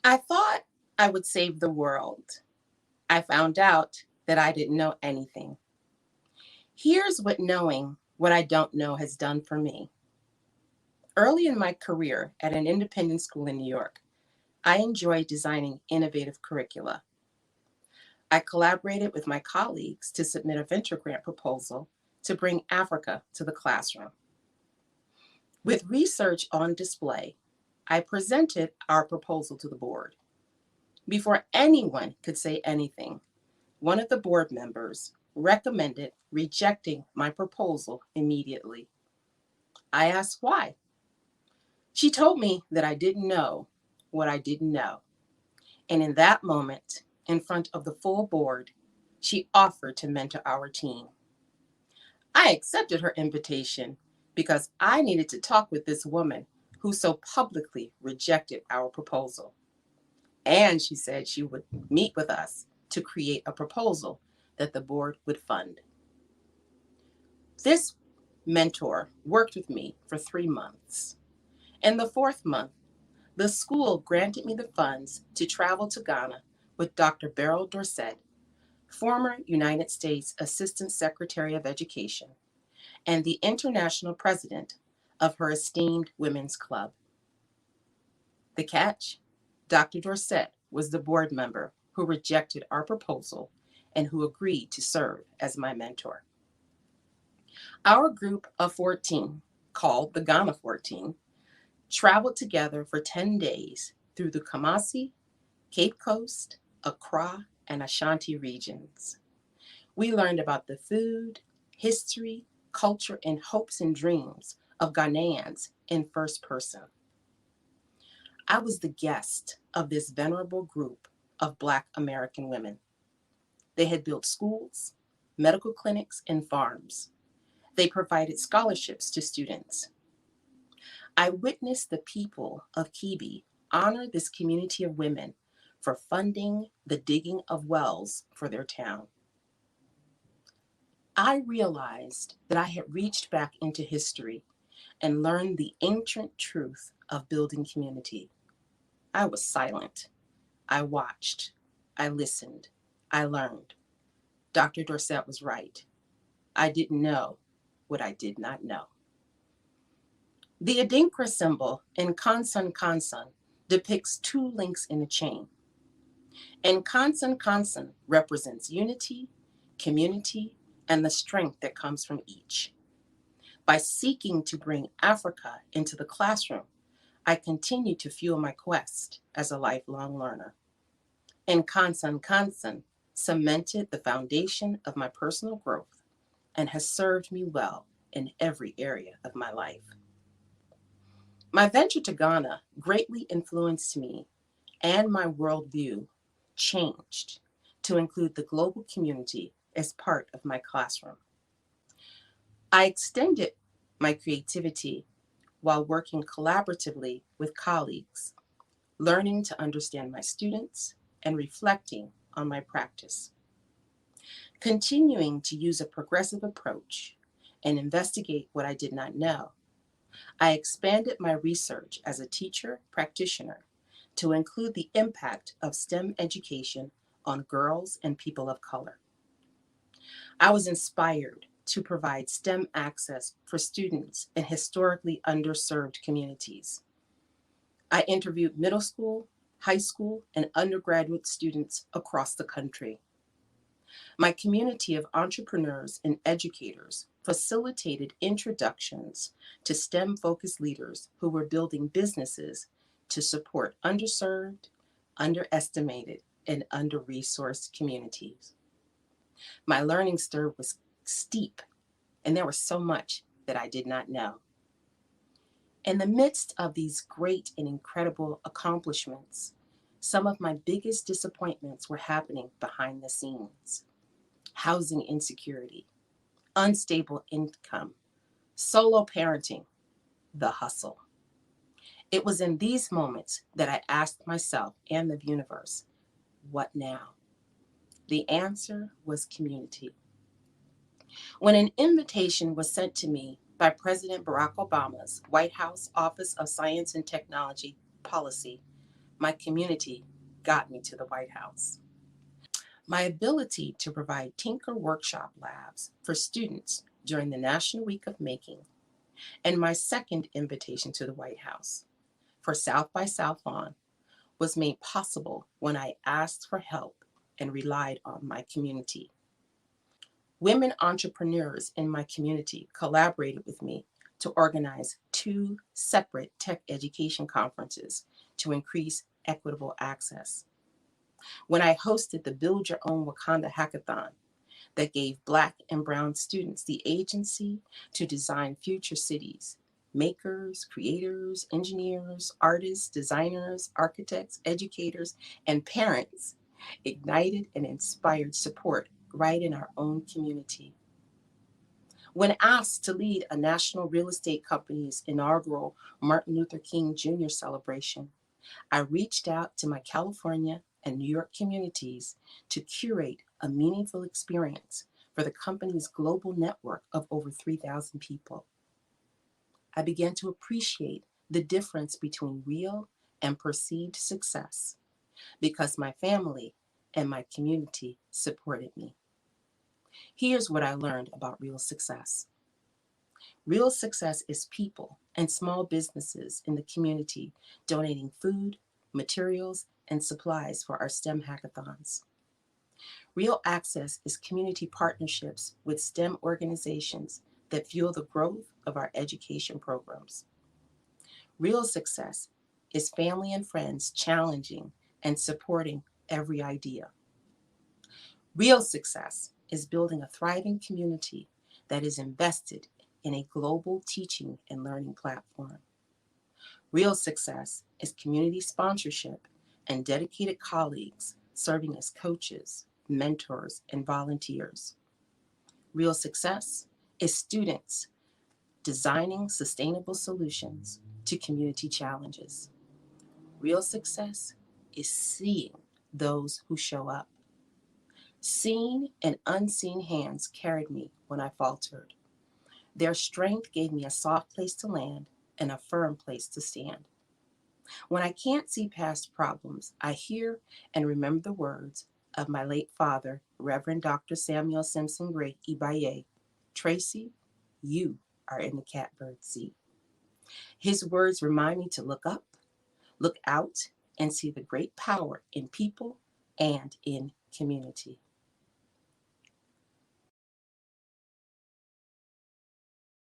I thought I would save the world. I found out that I didn't know anything. Here's what knowing what I don't know has done for me. Early in my career at an independent school in New York, I enjoyed designing innovative curricula. I collaborated with my colleagues to submit a venture grant proposal to bring Africa to the classroom. With research on display, I presented our proposal to the board. Before anyone could say anything, one of the board members recommended rejecting my proposal immediately. I asked why. She told me that I didn't know what I didn't know. And in that moment, in front of the full board, she offered to mentor our team. I accepted her invitation because I needed to talk with this woman who so publicly rejected our proposal. And she said she would meet with us to create a proposal that the board would fund. This mentor worked with me for 3 months. In the fourth month, the school granted me the funds to travel to Ghana with Dr. Beryl Dorset, former United States Assistant Secretary of Education, and the international president of her esteemed women's club. The catch? Dr. Dorset was the board member who rejected our proposal and who agreed to serve as my mentor. Our group of 14, called the Ghana 14, traveled together for 10 days through the Kumasi, Cape Coast, Accra, and Ashanti regions. We learned about the food, history, culture, and hopes and dreams of Ghanaians in first person. I was the guest of this venerable group of Black American women. They had built schools, medical clinics, and farms. They provided scholarships to students. I witnessed the people of Kibi honor this community of women for funding the digging of wells for their town. I realized that I had reached back into history and learned the ancient truth of building community. I was silent. I watched. I listened. I learned. Dr. Dorset was right. I didn't know what I did not know. The Adinkra symbol in Kansan Kansan depicts two links in a chain. And Kansan Kansan represents unity, community, and the strength that comes from each. By seeking to bring Africa into the classroom, I continue to fuel my quest as a lifelong learner. And Kansan Kansan cemented the foundation of my personal growth and has served me well in every area of my life. My venture to Ghana greatly influenced me, and my worldview changed to include the global community as part of my classroom. I extended my creativity while working collaboratively with colleagues, learning to understand my students and reflecting on my practice. Continuing to use a progressive approach and investigate what I did not know, I expanded my research as a teacher practitioner to include the impact of STEM education on girls and people of color. I was inspired to provide STEM access for students in historically underserved communities. I interviewed middle school, high school, and undergraduate students across the country. My community of entrepreneurs and educators facilitated introductions to STEM-focused leaders who were building businesses to support underserved, underestimated, and under-resourced communities. My learning curve was steep, and there was so much that I did not know. In the midst of these great and incredible accomplishments, some of my biggest disappointments were happening behind the scenes. Housing insecurity, unstable income, solo parenting, the hustle. It was in these moments that I asked myself and the universe, what now? The answer was community. When an invitation was sent to me by President Barack Obama's White House Office of Science and Technology Policy My community got me to the White House. My ability to provide Tinker Workshop labs for students during the National Week of Making, and my second invitation to the White House for South by Southlawn was made possible when I asked for help and relied on my community. Women entrepreneurs in my community collaborated with me to organize 2 separate tech education conferences to increase equitable access. When I hosted the Build Your Own Wakanda Hackathon that gave Black and Brown students the agency to design future cities, makers, creators, engineers, artists, designers, architects, educators, and parents ignited and inspired support right in our own community. When asked to lead a national real estate company's inaugural Martin Luther King Jr. celebration, I reached out to my California and New York communities to curate a meaningful experience for the company's global network of over 3,000 people. I began to appreciate the difference between real and perceived success because my family and my community supported me. Here's what I learned about real success. Real success is people and small businesses in the community donating food, materials, and supplies for our STEM hackathons. Real access is community partnerships with STEM organizations that fuel the growth of our education programs. Real success is family and friends challenging and supporting every idea. Real success is building a thriving community that is invested in a global teaching and learning platform. Real success is community sponsorship and dedicated colleagues serving as coaches, mentors, and volunteers. Real success is students designing sustainable solutions to community challenges. Real success is seeing those who show up. Seen and unseen hands carried me when I faltered. Their strength gave me a soft place to land and a firm place to stand. When I can't see past problems, I hear and remember the words of my late father, Reverend Dr. Samuel Simpson Gray, Ibaye. Tracy, you are in the catbird seat. His words remind me to look up, look out, and see the great power in people and in community.